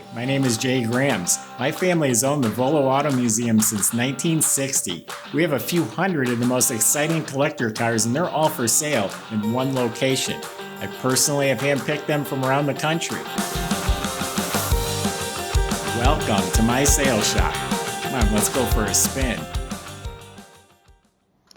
Hi, my name is Jay Grams. My family has owned the Volo Auto Museum since 1960. We have a few hundred of the most exciting collector cars, and they're all for sale in one location. I personally have handpicked them from around the country. Welcome to my sales shop. Come on, let's go for a spin.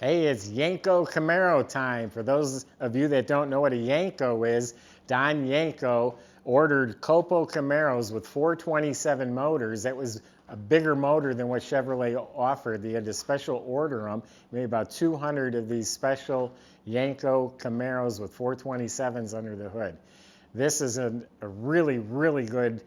Hey, it's Yenko Camaro time. For those of you that don't know what a Yenko is, Don Yenko ordered Copo Camaros with 427 motors. That was a bigger motor than what Chevrolet offered. They had to special order them. Made about 200 of these special Yenko Camaros with 427s under the hood. This is a really, really good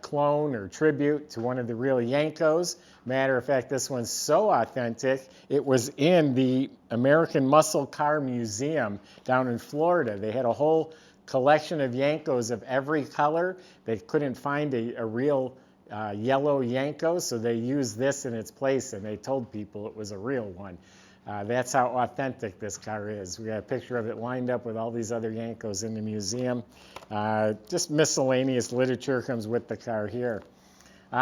clone or tribute to one of the real Yenkos. Matter of fact, this one's so authentic, it was in the American Muscle Car Museum down in Florida. They had a whole collection of Yenkos of every color. They couldn't find a real yellow Yenko, so they used this in its place, and they told people it was a real one. That's how authentic this car is. We got a picture of it lined up with all these other Yenkos in the museum. Just miscellaneous literature comes with the car here.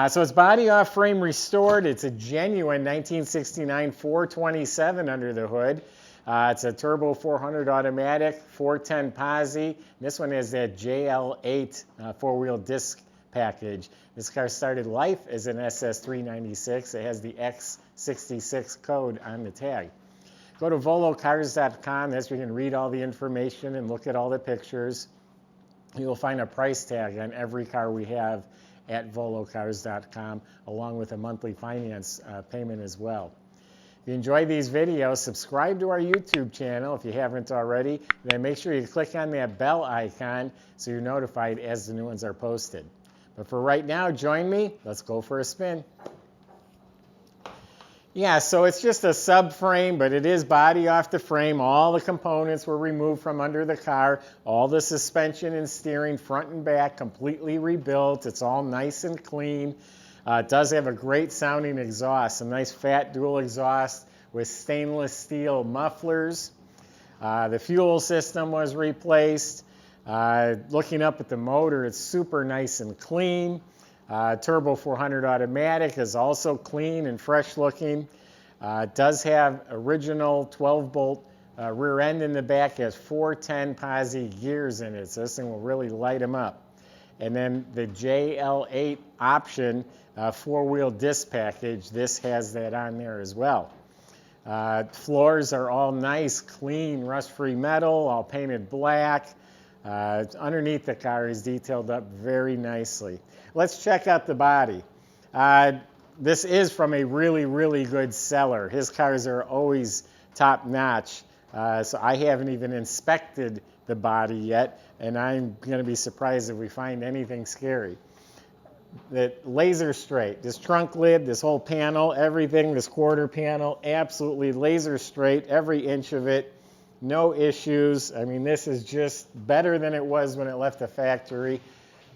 So it's body off frame restored. It's a genuine 1969 427 under the hood. It's a turbo 400 automatic, 410 posi. This one has that JL8 four-wheel disc package. This car started life as an SS396. It has the X66 code on the tag. Go to volocars.com. That's where you can read all the information and look at all the pictures. You'll find a price tag on every car we have at volocars.com, along with a monthly finance payment as well. If you enjoy these videos, subscribe to our YouTube channel if you haven't already. And then make sure you click on that bell icon so you're notified as the new ones are posted. But for right now, join me. Let's go for a spin. Yeah, so it's just a subframe, but it is body off the frame. All the components were removed from under the car. All the suspension and steering, front and back, completely rebuilt. It's all nice and clean. It does have a great sounding exhaust, some nice fat dual exhaust with stainless steel mufflers. The fuel system was replaced. Looking up at the motor, it's super nice and clean. Turbo 400 automatic is also clean and fresh looking. It does have original 12-bolt rear end in the back. It has 410 posi gears in it, so this thing will really light them up. And then the JL8 option four-wheel disc package, this has that on there as well. Floors are all nice, clean, rust-free metal, all painted black. Underneath the car is detailed up very nicely. Let's check out the body. This is from a really, really good seller. His cars are always top-notch, so I haven't even inspected the body yet, and I'm going to be surprised if we find anything scary. The laser straight, this trunk lid, this whole panel, everything, this quarter panel, absolutely laser straight, every inch of it. No issues. I mean, this is just better than it was when it left the factory.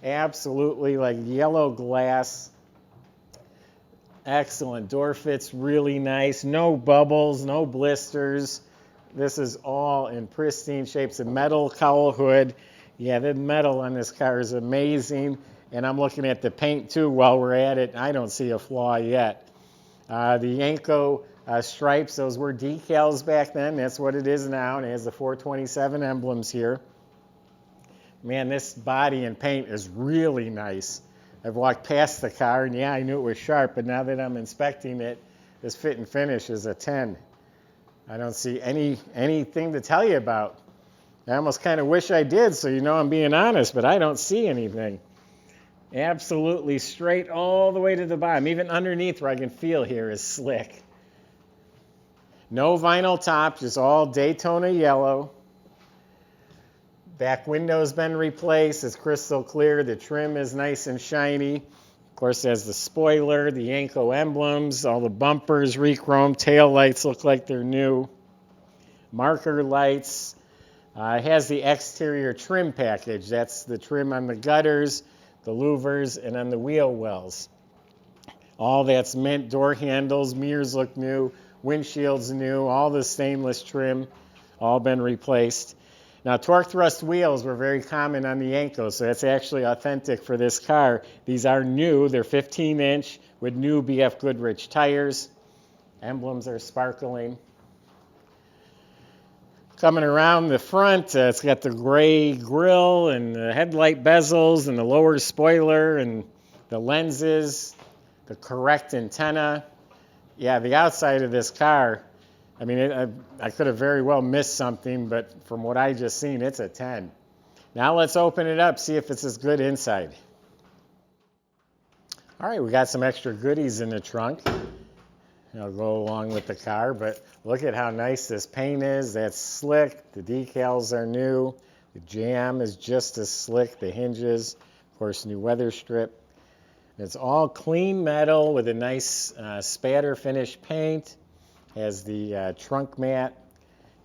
Absolutely like yellow glass. Excellent. Door fits really nice. No bubbles, no blisters. This is all in pristine shape. It's a metal cowl hood. Yeah, the metal on this car is amazing. And I'm looking at the paint too while we're at it. I don't see a flaw yet. The Yenko stripes, those were decals back then. That's what it is now. And it has the 427 emblems here. Man, this body and paint is really nice. I've walked past the car, and yeah, I knew it was sharp, but now that I'm inspecting it, this fit and finish is a 10. I don't see anything to tell you about. I almost kind of wish I did, so you know I'm being honest, but I don't see anything. Absolutely straight all the way to the bottom. Even underneath where I can feel here is slick. No vinyl top, just all Daytona Yellow. Back window's been replaced. It's crystal clear. The trim is nice and shiny. Of course, there's the spoiler, the Yenko emblems, all the bumpers re-chromed. Tail lights look like they're new. Marker lights. It has the exterior trim package. That's the trim on the gutters, the louvers, and on the wheel wells. All that's mint. Door handles, mirrors look new, windshield's new, all the stainless trim, all been replaced. Now, torque thrust wheels were very common on the Yenko, so that's actually authentic for this car. These are new. They're 15-inch with new BF Goodrich tires. Emblems are sparkling. Coming around the front, it's got the gray grille and the headlight bezels and the lower spoiler and the lenses, the correct antenna. Yeah, the outside of this car, I mean, I could have very well missed something, but from what I just seen, it's a 10. Now let's open it up, see if it's as good inside. All right, we got some extra goodies in the trunk. It'll go along with the car, but look at how nice this paint is. That's slick. The decals are new. The jamb is just as slick. The hinges, of course, new weather strip. It's all clean metal with a nice spatter finish paint. Has the trunk mat.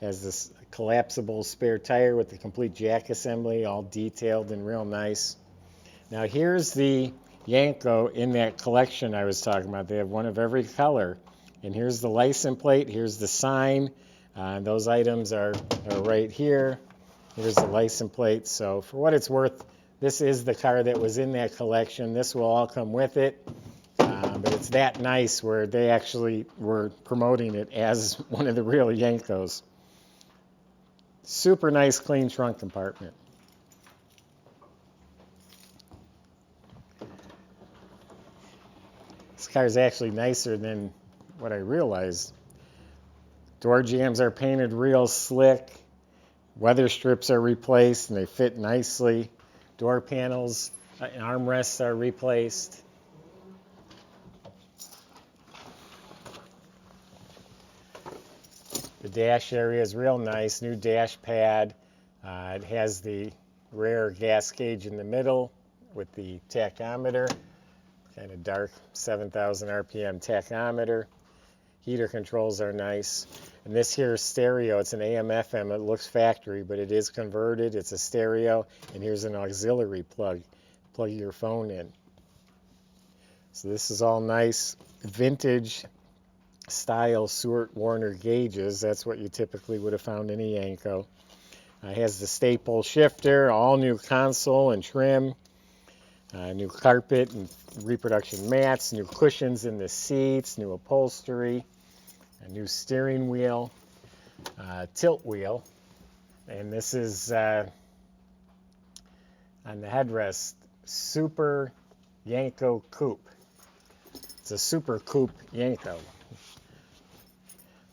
Has this collapsible spare tire with the complete jack assembly, all detailed and real nice. Now here's the Yenko in that collection I was talking about. They have one of every color. And here's the license plate, here's the sign. Those items are right here. Here's the license plate. So for what it's worth, this is the car that was in that collection. This will all come with it. But it's that nice where they actually were promoting it as one of the real Yenkos. Super nice, clean trunk compartment. This car is actually nicer than what I realized. Door jambs are painted real slick. Weather strips are replaced and they fit nicely. Door panels and armrests are replaced. The dash area is real nice. New dash pad. It has the rear gas gauge in the middle with the tachometer. Kind of dark 7,000 RPM tachometer. Heater controls are nice. And this here stereo, it's an AM FM. It looks factory, but it is converted. It's a stereo. And here's an auxiliary plug. Plug your phone in. So this is all nice vintage style Stewart Warner gauges. That's what you typically would have found in a Yenko. It has the staple shifter, all new console and trim. New carpet and reproduction mats, new cushions in the seats, new upholstery, a new steering wheel, tilt wheel, and this is on the headrest, Super Yenko Coupe. It's a Super Coupe Yenko.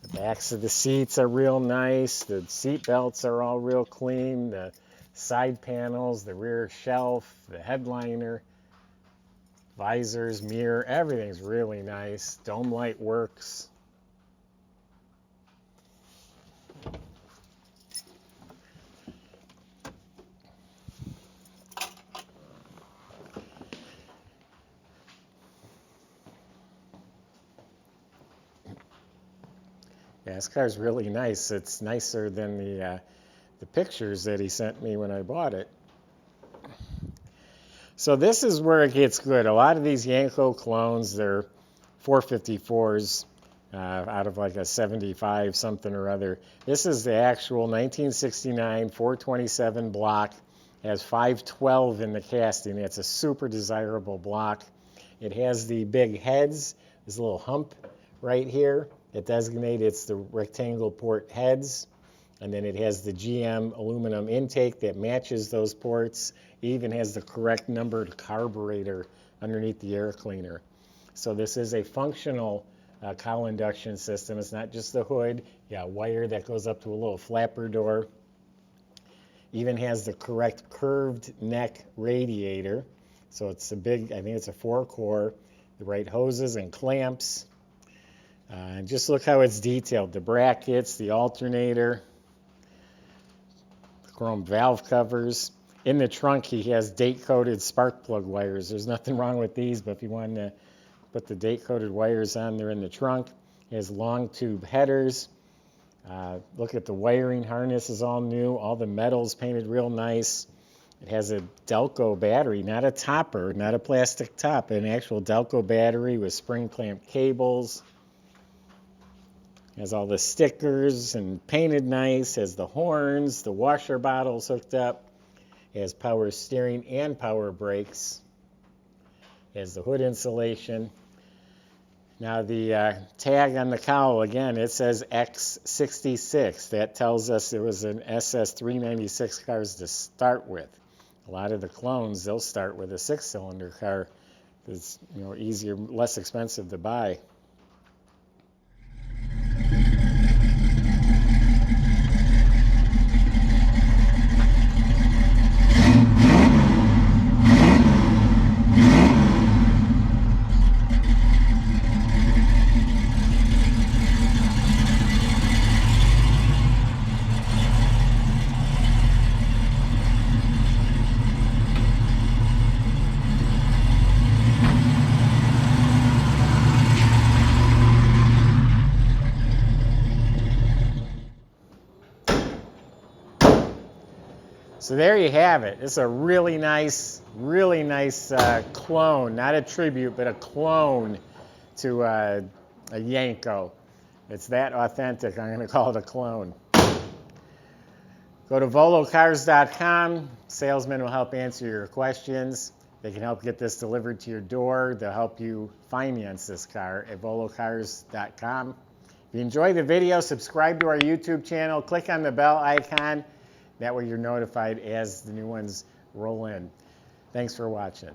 The backs of the seats are real nice. The seat belts are all real clean. The side panels, the rear shelf, the headliner, visors, mirror, everything's really nice. Dome light works. Yeah, this car's really nice. It's nicer than the pictures that he sent me when I bought it. So this is where it gets good. A lot of these Yenko clones, they're 454s out of like a 75 something or other. This is the actual 1969 427 block. It has 512 in the casting. It's a super desirable block. It has the big heads. There's a little hump right here. It designates it's the rectangle port heads. And then it has the GM aluminum intake that matches those ports. It even has the correct numbered carburetor underneath the air cleaner. So this is a functional cowl induction system. It's not just the hood. You got a wire that goes up to a little flapper door. Even has the correct curved neck radiator. So it's a big, I think it's a 4-core. The right hoses and clamps. And just look how it's detailed. The brackets, the alternator, chrome valve covers. In the trunk, he has date-coded spark plug wires. There's nothing wrong with these, but if you want to put the date-coded wires on there in the trunk, he has long tube headers. Look at the wiring harness is all new. All the metal's painted real nice. It has a Delco battery, not a topper, not a plastic top, but an actual Delco battery with spring clamp cables. Has all the stickers and painted nice. Has the horns, the washer bottles hooked up. Has power steering and power brakes. Has the hood insulation. Now the tag on the cowl, again, it says X66. That tells us it was an SS396 cars to start with. A lot of the clones, they'll start with a 6-cylinder car. It's, you know, easier, less expensive to buy. So there you have it. It's a really nice clone, not a tribute, but a clone to a Yenko. It's that authentic, I'm going to call it a clone. Go to volocars.com. Salesmen will help answer your questions. They can help get this delivered to your door. They'll help you finance this car at volocars.com. If you enjoyed the video, subscribe to our YouTube channel. Click on the bell icon. That way you're notified as the new ones roll in. Thanks for watching.